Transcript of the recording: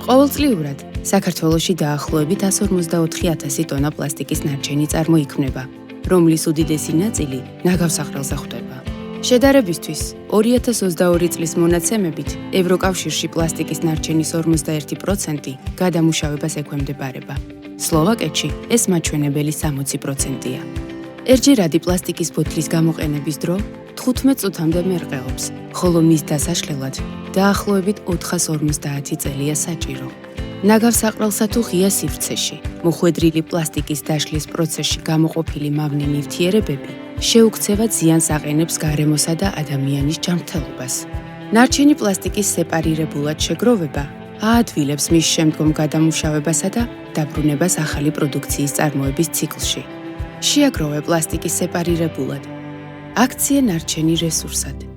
ყოველწლიურად საქართველოში დაახლოებით 154,000 ტონა პლასტიკის ნარჩენი წარმოიქმნება, რომლის უდიდესი ნაწილი ნაგავსაყრელზე ხვდება. შედარებისთვის, 2022 წლის მონაცემებით ევროკავშირში პლასტიკის ნარჩენის 51% გადამუშავებას ექვემდებარება. სლოვაკეთში ეს მაჩვენებელი 60%-ია. ერთჯერადი პლასტიკის ბოთლის გამოყენების დრო 15 წუთამდე მერყეობს, ხოლო მის დასაშლელად დაახლოებით 450 წელია საჭირო. ნაგავსაყრელსა თუ ღია სივრცეში, მოხვედრილი პლასტიკის დაშლის პროცესში გამოყოფილი მავნე ნივთიერებები შეუქცევად ზიანს აყენებს გარემოსა და ადამიანის ჯანმრთელობას. ნარჩენი პლასტიკის სეპარირებულად შეგროვება აადვილებს მის შემდგომ გადამუშავებასა და დაბრუნებას ახალი პროდუქციის წარმოების ციკლში. შეაგროვე პლასტიკის სეპარირებულად. აქცია ნარჩენი რესურსად.